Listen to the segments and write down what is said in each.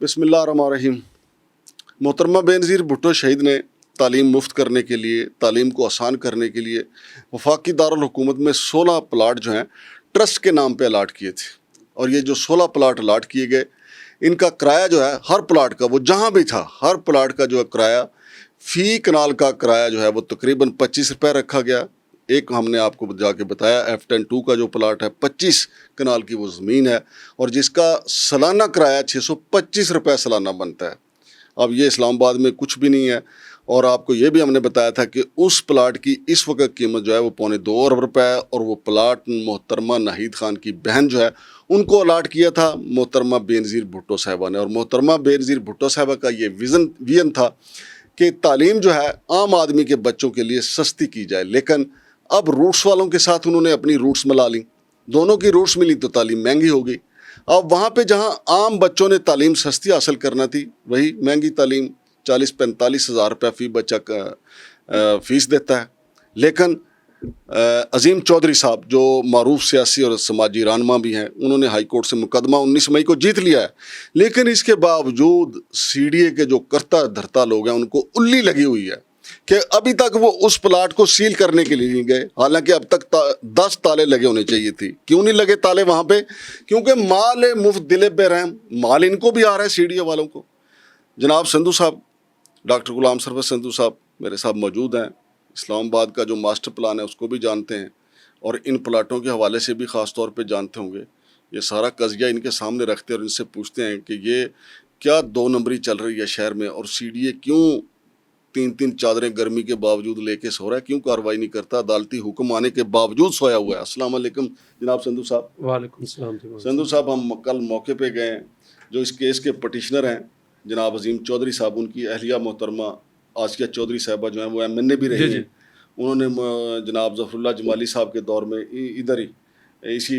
बिस्मिल्लाहिर्रहमानिर्रहीम। मोहतरमा बेनज़ीर भुट्टो शहीद ने तालीम मुफ्त करने के लिए, तालीम को आसान करने के लिए वफाकी दारुल हुकूमत में 16 प्लाट जो हैं ट्रस्ट के नाम पे अलाट किए थे। और ये जो 16 प्लाट अलाट किए गए, इनका किराया जो है हर प्लाट का, वो जहाँ भी था, हर प्लाट का जो है किराया, फ़ी कनाल का किराया जो है वो तकरीबन 25 रुपये रखा गया। एक हमने आपको जाके बताया F10-2 का जो प्लाट है 25 कनाल की वो ज़मीन है और जिसका सालाना किराया 625 रुपये सालाना बनता है। अब ये इस्लामाबाद में कुछ भी नहीं है। और आपको ये भी हमने बताया था कि उस प्लाट की इस वक्त कीमत जो है वो 2.25 अरब रुपये है और वो प्लाट मोहतरमा नाहिद खान की बहन जो है उनको अलाट किया था मोहतरमा बेनज़ीर भुट्टो साहिबा ने। और मोहतरमा बेनज़ीर भुट्टो साहिबा का ये विज़न था कि तालीम जो है आम आदमी के बच्चों के लिए सस्ती की जाए। लेकिन अब रूट्स वालों के साथ उन्होंने अपनी रूट्स मिला ली, दोनों की रूट्स मिली तो तालीम महंगी हो गई। अब वहाँ पे जहाँ आम बच्चों ने तालीम सस्ती हासिल करना थी, वही महंगी तालीम 40-45 हज़ार रुपये फ़ी बच्चा का फ़ीस देता है। लेकिन अजीम चौधरी साहब जो मारूफ सियासी और समाजी रहनुमा भी हैं, उन्होंने हाई कोर्ट से मुकदमा 19 मई को जीत लिया है। लेकिन इसके बावजूद CDA के जो करता धरता लोग हैं उनको उल्ली लगी हुई है कि अभी तक वो उस प्लाट को सील करने के लिए नहीं गए। हालांकि अब तक 10 ताले लगे होने चाहिए थी। क्यों नहीं लगे ताले वहाँ पे? क्योंकि माल है मुफ्त दिले बेरहम, माल इनको भी आ रहा है CDA वालों को। जनाब संधू साहब, डॉक्टर गुलाम सरवर संधू साहब मेरे साथ मौजूद हैं। इस्लामाबाद का जो मास्टर प्लान है उसको भी जानते हैं और इन प्लाटों के हवाले से भी ख़ास तौर पे जानते होंगे। ये सारा कज़िया इनके सामने रखते हैं और इनसे पूछते हैं कि ये क्या 2 नंबरी चल रही है शहर में और CDA क्यों 3-3 चादरें गर्मी के बावजूद लेके सो रहा है, क्यों कार्रवाई नहीं करता, अदालती हुक्म आने के बावजूद सोया हुआ है। अस्सलाम वालेकुम जनाब संधू साहब। वालेकुम सलाम। संधू साहब, हम कल मौके पे गए हैं। जो इस केस के पटिशनर हैं जनाब अजीम चौधरी साहब, उनकी अहलिया मोहतरमा आसिया चौधरी साहबा जो हैं वो MNA भी रही हैं। उन्होंने जनाब ज़फ़रुल्लाह जमाली साहब के दौर में इधर ही इसी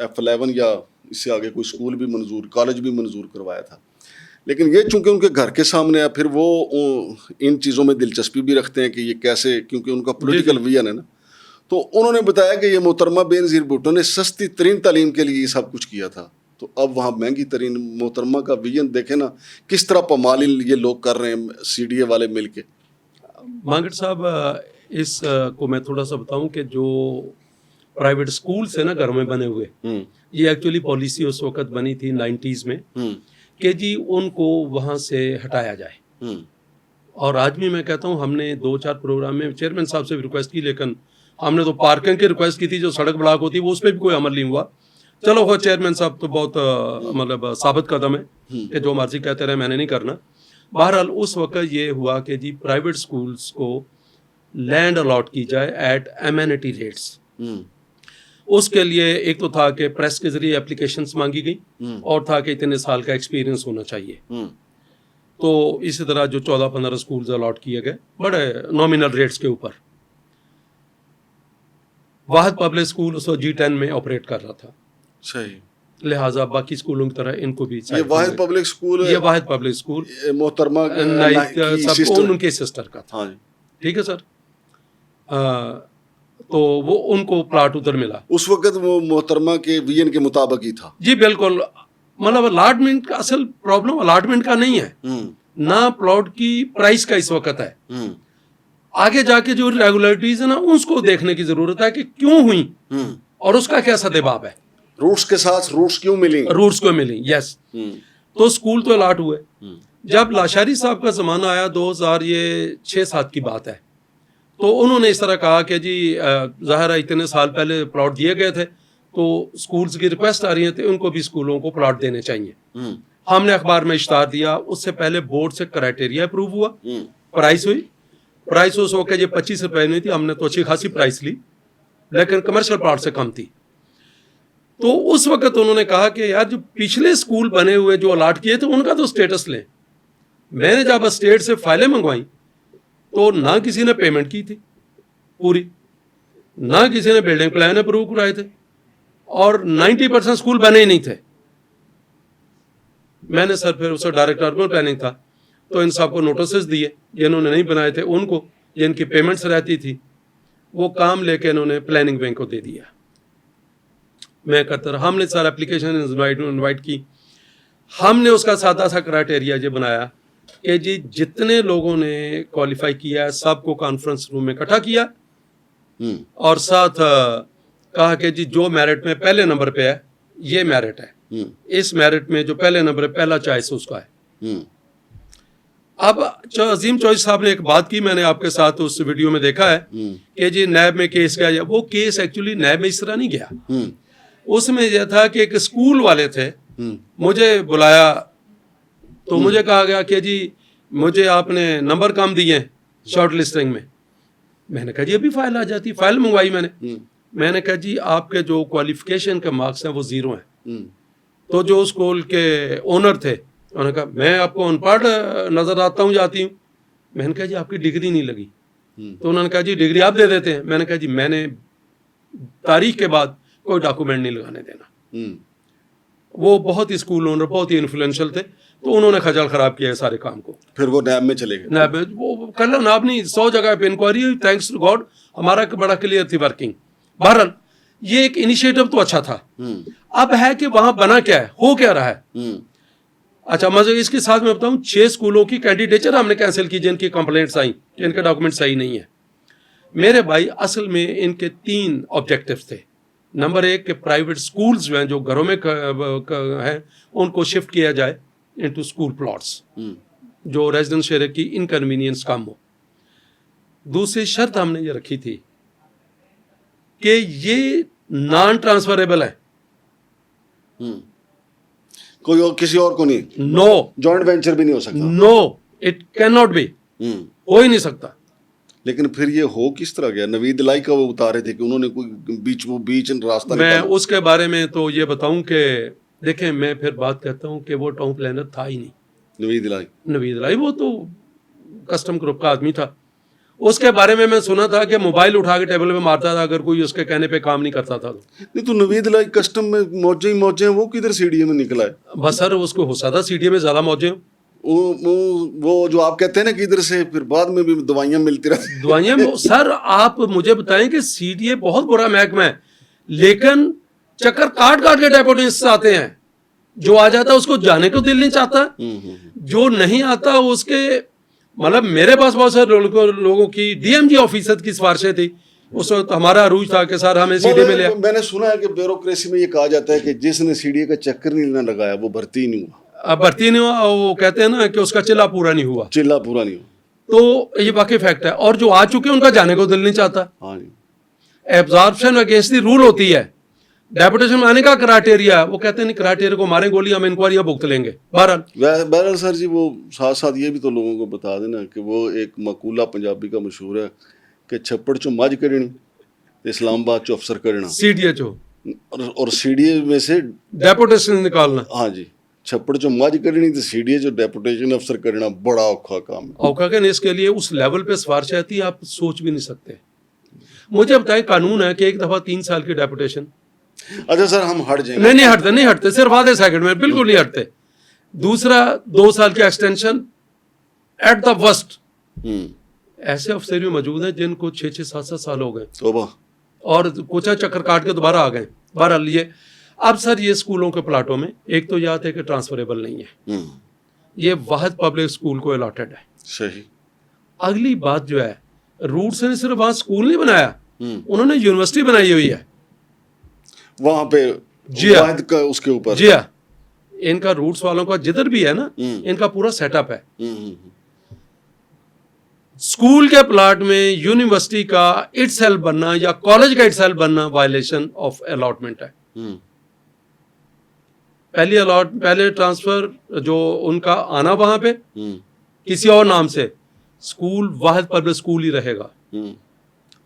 F11 या इससे आगे कोई स्कूल भी मंजूर, कॉलेज भी मंजूर करवाया था। लेकिन ये चूँकि उनके घर के सामने है, फिर वो इन चीज़ों में दिलचस्पी भी रखते हैं कि ये कैसे, क्योंकि उनका पॉलिटिकल विजन है ना। तो उन्होंने बताया कि ये मोहतरमा बेनज़ीर भुट्टो ने सस्ती तरीन तालीम के लिए ये सब कुछ किया था। तो अब वहाँ महंगी तरीन मोहतरमा का विजन देखें ना, किस तरह पमालिल ये लोग कर रहे हैं CDA वाले मिल के। मांगट साहब, इस को मैं थोड़ा सा बताऊं कि जो प्राइवेट स्कूल्स है ना घर में बने हुए, ये एक्चुअली पॉलिसी उस वक्त बनी थी 90s में कि जी उनको वहाँ से हटाया जाए। और आज भी मैं कहता हूँ, हमने 2-4 प्रोग्राम में चेयरमैन साहब से भी रिक्वेस्ट की, लेकिन हमने तो पार्किंग की रिक्वेस्ट की थी, जो सड़क ब्लॉक होती है वो उस पर भी कोई अमल नहीं हुआ। चलो वो चेयरमैन साहब तो बहुत मतलब साबित कदम है कि जो मर्जी कहते रहे, मैंने नहीं करना। बहरहाल उस वक्त ये हुआ कि जी प्राइवेट स्कूल्स को लैंड अलॉट की जाए एट एमेनिटी रेट्स। उसके लिए एक तो था कि प्रेस के जरिए एप्लीकेशंस मांगी गई और था कि इतने साल का एक्सपीरियंस होना चाहिए। तो इसी तरह जो 14-15 स्कूल्स अलॉट किए गए बड़े नॉमिनल रेट्स के ऊपर। वाहिद पब्लिक स्कूल उस G10 में ऑपरेट कर रहा था। सही। लिहाजा बाकी स्कूलों की तरह इनको भी ये वाहिद पब्लिक स्कूल, ये वाहिद पब्लिक स्कूल मोहतरमा उनके सिस्टर का था। हाँ जी, ठीक है सर। तो वो उनको प्लाट उधर मिला। उस वक्त वो मोहतरमा के विजन के मुताबिक ही था। जी बिल्कुल। मतलब अलॉटमेंट का असल प्रॉब्लम अलॉटमेंट का नहीं है, ना प्लॉट की प्राइस का इस वक्त है। आगे जाके जो रेगुलेटरीज है ना, उसको देखने की जरूरत है कि क्यों हुई और उसका क्या सदेबाब है। रूट्स के साथ रूट्स क्यों मिली, रूट्स क्यों मिली, यस। तो स्कूल तो अलॉट हुए। जब लाशारी साहब का जमाना आया 2006-7 की बात है, तो उन्होंने इस तरह कहा कि जी ज़ाहिर है इतने साल पहले प्लॉट दिए गए थे, तो स्कूल्स की रिक्वेस्ट आ रही है, तो उनको भी स्कूलों को प्लॉट देने चाहिए। हमने अखबार में इश्तार दिया। उससे पहले बोर्ड से क्राइटेरिया अप्रूव हुआ, प्राइस हुई। प्राइस उस वक्त ये 25 रुपए नहीं थी, हमने तो अच्छी खासी प्राइस ली, लेकिन कमर्शियल प्लॉट से कम थी। तो उस वक्त उन्होंने कहा कि यार जो पिछले स्कूल बने हुए जो अलॉट किए थे उनका तो स्टेटस लें। मैंने जब स्टेट से फाइलें मंगवाई तो ना किसी ने पेमेंट की थी पूरी, ना किसी ने बिल्डिंग प्लान अप्रूव कराए थे और 90% स्कूल बने ही नहीं थे। मैंने सर फिर उससे डायरेक्टर अर्बन प्लानिंग था, तो इन सबको नोटिस दिए जिन्होंने नहीं बनाए थे उनको, जिनकी पेमेंट्स रहती थी, वो काम लेके इन्होंने प्लानिंग बैंक को दे दिया। मैं कहता रहा, हमने सारा एप्लीकेशन इनवाइट की। हमने उसका सादा सा क्राइटेरिया ये बनाया कि जी जितने लोगों ने क्वालिफाई किया है सबको कॉन्फ्रेंस रूम में इकट्ठा किया और साथ कहा कि जी जो मेरिट में पहले नंबर पे है ये मेरिट है, इस मेरिट में जो पहले नंबर पे पहला चॉइस उसका है। अब अजीम चौधरी साहब ने एक बात की, मैंने आपके साथ उस वीडियो में देखा है कि जी नैब में केस गया, वो केस एक्चुअली नैब में इस तरह नहीं गया। उसमें यह था कि एक स्कूल वाले थे, मुझे बुलाया तो मुझे कहा गया कि जी मुझे आपने नंबर कम दिए हैं शॉर्ट लिस्टिंग में। मैंने कहा जी अभी फाइल आ जाती, फाइल मंगवाई मैंने कहा जी आपके जो क्वालिफिकेशन के मार्क्स हैं वो 0 हैं। तो जो स्कूल के ओनर थे उन्होंने कहा मैं आपको अनपढ़ नजर आता हूँ जाती हूँ। मैंने कहा जी आपकी डिग्री नहीं लगी। तो उन्होंने कहा जी डिग्री आप दे देते हैं। मैंने कहा जी मैंने तारीख के बाद कोई डॉक्यूमेंट नहीं लगाने देना। वो बहुत ही स्कूल ओनर बहुत ही इन्फ्लुएंशियल थे, तो उन्होंने खजल खराब किया है सारे काम को। फिर वो नैब में चले गए। नैब में वो कल नाब नहीं 100 जगह पे इंक्वायरी हुई, थैंक्स टू गॉड हमारा बड़ा क्लियर थी वर्किंग। बहरहाल ये एक इनिशिएटिव तो अच्छा था। अब है कि वहां बना क्या है, हो क्या रहा है। अच्छा मजे इसके साथ मैं बताऊं 6 स्कूलों की कैंडिडेचर हमने कैंसिल की जिनकी कंप्लेंट्स आई कि इनके डॉक्यूमेंट सही नहीं है। मेरे भाई असल में इनके 3 ऑब्जेक्टिव थे। नंबर 1 के प्राइवेट स्कूल्स जो हैं जो घरों में हैं उनको शिफ्ट किया जाए इनटू स्कूल प्लॉट्स जो रेजिडेंशियल की इनकन्वीनियंस कम हो। दूसरी शर्त हमने ये रखी थी कि ये नॉन ट्रांसफरेबल है, कोई और किसी और को नहीं, नो जॉइंट वेंचर भी नहीं हो सकता, no it can not be, हो ही नहीं सकता। लेकिन फिर ये हो किस तरह गया? नवीद इलाही का वो उतारे थे कि उन्होंने कोई बीच रास्ता मैं निकाला। उसके बारे में तो ये बताऊं कि देखें मैं फिर बात करता हूं कि वो टाउन प्लानर था ही नहीं नवीद इलाही, वो तो कस्टम ग्रुप का आदमी था। उसके बारे में मैं सुना था कि मोबाइल उठा के टेबल पे मारता था अगर कोई उसके कहने पे काम नहीं करता था। नहीं तो नवीद इलाही कस्टम में मौजे हैं, वो किधर सीडीए में निकला है? बस सर उसको हो सकता सीडीए में ज्यादा मौजे हो। वो जो आप कहते हैं ना कि इधर से फिर बाद में भी दवाइयां मिलती रहती, दवाइयां सर आप मुझे बताएं कि सीडीए बहुत बुरा महकमा है, लेकिन चक्कर काट काट के डेपुटेशन आते हैं। जो आ जाता है उसको जाने को दिल नहीं चाहता, जो नहीं आता उसके मतलब मेरे पास बहुत सारे लोगों की डीएमजी ऑफिसर की सिफारिशें थी। उस वक्त हमारा अरूज था कि सर हमें सीडीए में लिया। मैंने सुना है कि ब्यूरोक्रेसी में ये कहा जाता है कि जिसने सीडीए का चक्कर नहीं लगाया वो भर्ती नहीं हुआ। अब भर्ती नहीं हुआ, वो कहते हैं ना कि उसका चिल्ला पूरा नहीं हुआ। तो ये वाकई फैक्ट है। और जो आ चुके उनका जाने को दिल नहीं चाहता। हाँ जी। एब्जॉर्प्शन अगेंस्ट दी रूल होती है, डेपुटेशन में आने का क्राइटेरिया, वो कहते हैं क्राइटेरिया को मारें गोली, हम इंक्वायरियां भुगत लेंगे। बहरहाल सर जी वो साथ साथ ये भी तो लोगों को बता देना कि वो एक मकूला पंजाबी का मशहूर है कि छप्पड़ चो मज करनी इस्लामाबाद चो अफसर करना, सीडीए चो और सीडीए में से डेपुटेशन निकालना। हाँ जी, छप्पड़ चो मज करनी तो सीडीए जो डेपुटेशन अफसर करना बड़ा औखा काम है। औखा के इसके लिए उस लेवल पे सिफारिश आती है आप सोच भी नहीं सकते। मुझे बताएं कानून है कि एक दफा 3 साल की डेपुटेशन। अच्छा सर हम हट जाएंगे। नहीं हटते सिर्फ आधे सेकंड में, बिल्कुल नहीं हटते। दूसरा 2 साल की एक्सटेंशन एट द वर्स्ट। ऐसे अफसर भी मौजूद हैं जिनको 6-6, 7-7 साल हो गए और कुछ चक्कर काट के दोबारा आ गए। बहरहाल ये अब सर ये स्कूलों के प्लाटों में एक तो याद है कि ट्रांसफरेबल नहीं है, ये वाहिद पब्लिक स्कूल को अलॉटेड है। सही। अगली बात जो है रूट्स ने सिर्फ वहां स्कूल नहीं बनाया, उन्होंने यूनिवर्सिटी बनाई हुई है वहां पे। जी वाहिद का उसके ऊपर। जी हाँ, इनका रूट्स वालों का जिधर भी है ना इनका पूरा सेटअप है। स्कूल के प्लाट में यूनिवर्सिटी का इटसेल्फ बनना या कॉलेज का इटसेल्फ बनना वायलेशन ऑफ अलॉटमेंट है। पहले ट्रांसफर जो उनका आना वहां पे किसी और नाम से, स्कूल वाहिद पब्लिक स्कूल ही रहेगा,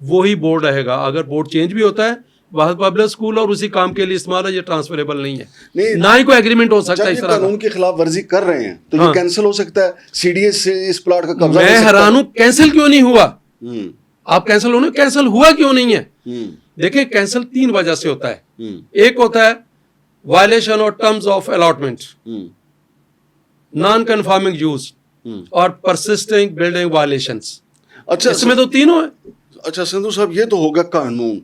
वो ही बोर्ड रहेगा। अगर बोर्ड चेंज भी होता है वाहिद पब्लिक स्कूल और उसी काम के लिए इस्तेमाल है, ये ट्रांसफरेबल नहीं है। ना ही कोई एग्रीमेंट हो सकता है। इस तरह कानून की खिलाफ वर्जी कर रहे हैं तो ये कैंसिल हो सकता है, सीडीए से इस प्लाट का कब्जा। मैं हैरान हूं कैंसिल क्यों नहीं हुआ। आप कैंसिल होने, कैंसिल हुआ क्यों नहीं है? देखिए कैंसिल 3 वजह से होता है। एक होता है violation of terms of allotment, non confirming use और परसिस्टिंग बिल्डिंग वायलेशंस। अच्छा इसमें तो तीनों है। अच्छा संधू साहब ये तो होगा कानून,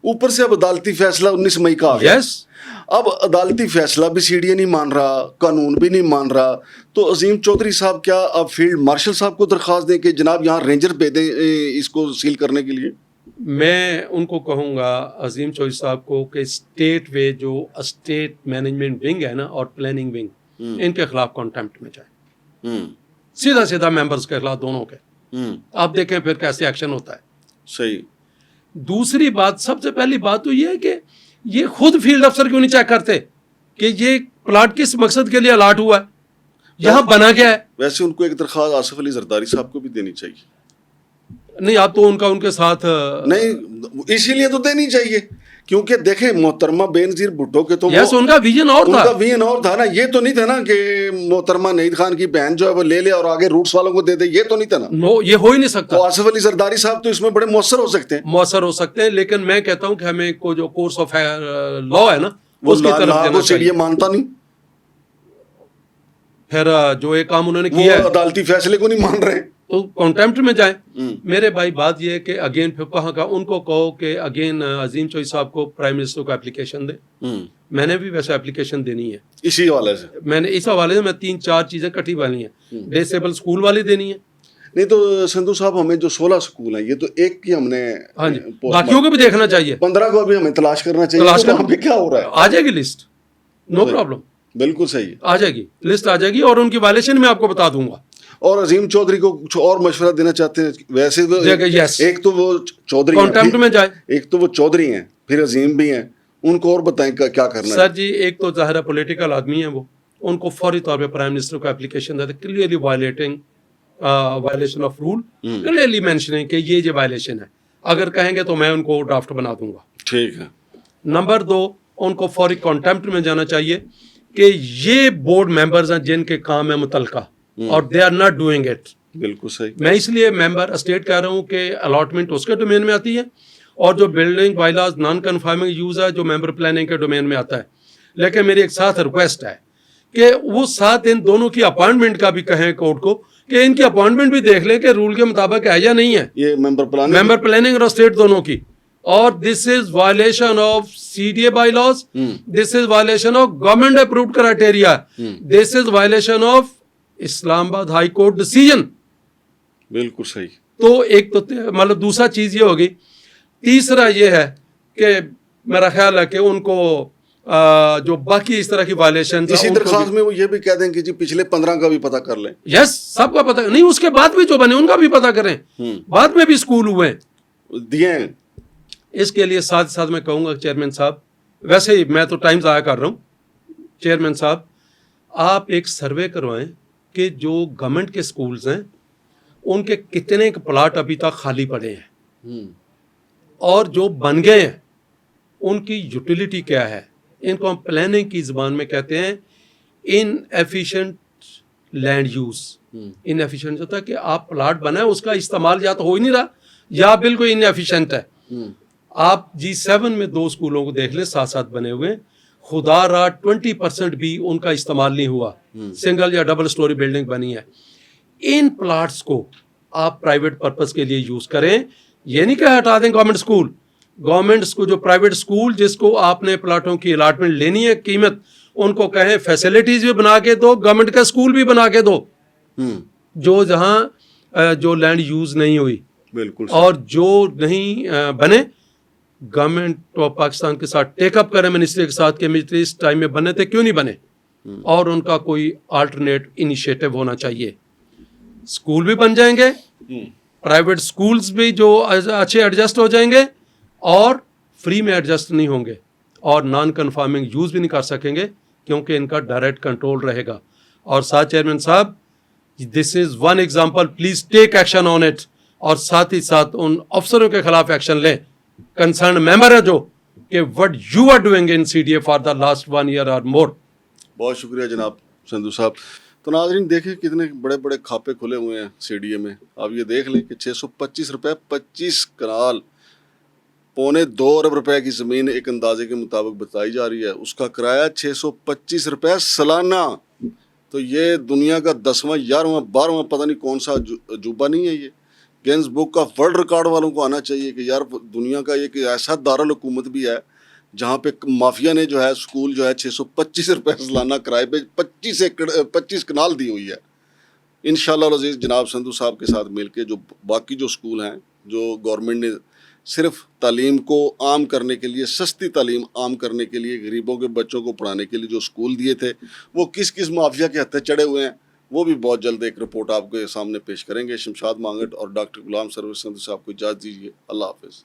ऊपर से अब अदालती फैसला 19 मई का आ गया। यस, अब अदालती फैसला भी सीडीए नहीं मान रहा, कानून भी नहीं मान रहा, तो अजीम चौधरी साहब क्या अब फील्ड मार्शल साहब को दरख्वास्त दें कि जनाब यहाँ रेंजर भेजें इसको सील करने के लिए? मैं उनको कहूँगा अजीम चौधरी साहब को कि स्टेट वे जो स्टेट मैनेजमेंट विंग है ना और प्लानिंग विंग, इनके खिलाफ कॉन्टेम्प्ट में जाए, सीधा सीधा मेंबर्स के खिलाफ, दोनों के। आप देखें फिर कैसे एक्शन होता है। सही। दूसरी बात, सबसे पहली बात तो ये है कि ये खुद फील्ड अफसर क्यों नहीं चेक करते कि ये प्लाट किस मकसद के लिए अलाट हुआ है, यहाँ बना क्या है। वैसे उनको एक दरख्वास्त आसिफ अली जरदारी साहब को भी देनी चाहिए। नहीं, आप तो उनका उनके साथ नहीं, इसीलिए तो देनी चाहिए क्योंकि देखें मोहतरमा बेनजीर भुट्टो के तो यस, उनका विजन और था। उनका विजन और था ना, ये तो नहीं था ना कि मोहतरमा नईद खान की बहन जो है वो ले ले और आगे रूट्स वालों को दे दे, ये तो नहीं था ना। नो, ये हो ही नहीं सकता। तो आसिफ अली जरदारी साहब तो इसमें बड़े मौसर हो सकते हैं। मौसर हो सकते हैं, लेकिन मैं कहता हूं कि हमें को जो कोर्स ऑफ लॉ है ना उसकी तरफ जाना चाहिए। मानता नहीं, फिर जो एक काम उन्होंने किया है, अदालती फैसले को नहीं मान रहे तो कॉन्टेम्प्ट में जाए। मेरे भाई बात ये है कि अगेन फिर कहाँ का उनको कहो कि अगेन अजीम चौधरी साहब को प्राइम मिनिस्टर को एप्लीकेशन दे। मैंने भी वैसे एप्लीकेशन देनी है इसी हवाले से। मैंने इस हवाले से मैं 3-4 चीजें इकट्ठी वाली हैं। डिसेबल स्कूल वाली देनी है। नहीं तो संधू साहब, हमें जो 16 स्कूल हैं, ये तो एक की हमने, हाँ जी, बाकियों को भी देखना चाहिए। 15 को भी हमें तलाश करना चाहिए। तलाश तो वहाँ पे क्या हो रहा है? आ जाएगी लिस्ट, नो प्रॉब्लम, बिल्कुल सही है, आ जाएगी लिस्ट, आ जाएगी और उनकी वायलेशन मैं आपको बता दूंगा। और अजीम चौधरी को कुछ और मशवरा देना चाहते हैं? वैसे तो एक तो वो चौधरी कॉन्टेम्प्ट में जाए, एक तो वो चौधरी हैं, फिर अजीम भी हैं, उनको और बताएं क्या करना है। सर जी, एक तो ज़ाहिर पॉलिटिकल आदमी है वो, उनको फौरी तौर पे प्राइम मिनिस्टर को एप्लीकेशन देते, clearly violation of rule, clearly mentioning कि ये वायलेशन है। अगर कहेंगे तो मैं उनको ड्राफ्ट बना दूंगा। ठीक है। नंबर 2, उनको फौरी कॉन्टेम्प्ट में जाना चाहिए कि ये बोर्ड मेंबर्स हैं जिनके काम है मुतलका और they are not doing it. बिल्कुल सही। मैं इसलिए मेंबर स्टेट कह रहा हूँ कि अलॉटमेंट उसके डोमेन में आती है और जो building bylaws non confirming use है जो मेंबर प्लानिंग के डोमेन में आता है। लेकिन मेरी एक साथ रिक्वेस्ट है कि वो साथ इन दोनों की अपॉइंटमेंट का भी कहें कोर्ट को कि इनकी अपॉइंटमेंट भी देख लें कि रूल के मुताबिक है या नहीं है, ये मेंबर प्लानिंग और स्टेट दोनों की। और this is violation of CDA bylaws, this is violation of government approved criteria, this is violation of Islamabad high court decision. बिल्कुल सही। तो एक तो मतलब दूसरा चीज ये होगी। तीसरा ये है कि मेरा ख्याल है कि उनको जो बाकी इस तरह की वायलेशन, इसी दरखास्त में वो ये भी कह दें कि जी पिछले 15 का भी पता कर लें। यस, सबका पता नहीं, उसके बाद भी जो बने उनका भी पता करें, बाद में भी स्कूल हुए दिए हैं। इसके लिए साथ साथ मैं कहूँगा चेयरमैन साहब, वैसे ही मैं तो टाइम ज़ाया कर रहा हूँ, चेयरमैन साहब आप एक सर्वे करवाएं कि जो गवर्नमेंट के स्कूल्स हैं उनके कितने के प्लाट अभी तक खाली पड़े हैं और जो बन गए हैं उनकी यूटिलिटी क्या है। इनको हम प्लानिंग की ज़बान में कहते हैं इनएफिशिएंट लैंड यूज़। इनएफिशिएंट होता है कि आप प्लाट बना है उसका इस्तेमाल या तो हो ही नहीं रहा या बिल्कुल इनएफिशिएंट है। आप G7 में 2 स्कूलों को देख ले, साथ साथ बने हुए, खुदा रहा 20% भी उनका इस्तेमाल नहीं हुआ, सिंगल या डबल स्टोरी बिल्डिंग बनी है। इन प्लाट्स को आप प्राइवेट पर्पस के लिए यूज करें, ये नहीं कि हटा दें गवर्नमेंट स्कूल। गवर्नमेंट स्कूल जो प्राइवेट स्कूल जिसको आपने प्लाटों की अलॉटमेंट लेनी है कीमत, उनको कहें फैसिलिटीज भी बना के दो, गवर्नमेंट का स्कूल भी बना के दो जो जहां जो लैंड यूज नहीं हुई। बिल्कुल। और जो नहीं बने गवर्नमेंट ऑफ पाकिस्तान के साथ टेकअप करें, मिनिस्ट्री के साथ कि मिनिस्ट्री इस टाइम में बने थे क्यों नहीं बने, और उनका कोई अल्टरनेट इनिशिएटिव होना चाहिए। स्कूल भी बन जाएंगे, प्राइवेट स्कूल्स भी जो अच्छे एडजस्ट हो जाएंगे और फ्री में एडजस्ट नहीं होंगे और नॉन कन्फर्मिंग यूज भी नहीं कर सकेंगे क्योंकि इनका डायरेक्ट कंट्रोल रहेगा। और साथ चेयरमैन साहब, this is one example, please take action on it, और साथ ही साथ उन अफसरों के खिलाफ एक्शन लें, कंसर्न मेंबर है जो, कि what you are doing in CDA for the last 1 year और मोर। बहुत शुक्रिया जनाब संधू साहब। तो नाज़रीन देखें कितने बड़े बड़े खापे खुले हुए हैं CDA में। आप ये देख लें कि 625 रुपये 25 कनाल, 2.25 अरब रुपए की ज़मीन एक अंदाजे के मुताबिक बताई जा रही है, उसका किराया 625 रुपये सालाना। तो ये दुनिया का 10वां 11वां 12वां पता नहीं कौन सा अजूबा नहीं है ये Guinness book of world record वालों को आना चाहिए कि यार दुनिया का एक ऐसा दारुल हुकूमत भी है जहाँ पे माफिया ने जो है स्कूल जो है 625 रुपये सालाना किराए पे 25 कनाल दी हुई है। इंशाल्लाह अज़ीज़ जनाब संधू साहब के साथ मिलके जो बाकी जो स्कूल हैं जो गवर्नमेंट ने सिर्फ तालीम को आम करने के लिए, सस्ती तालीम आम करने के लिए, गरीबों के बच्चों को पढ़ाने के लिए जो स्कूल दिए थे वो किस किस माफिया के हत्थे चढ़े हुए हैं, वो भी बहुत जल्द एक रिपोर्ट आपके सामने पेश करेंगे। शमशाद मांगट और डॉक्टर गुलाम सरवर संधू साहब को इजाज़त दीजिए। अल्लाह हाफ़िज़।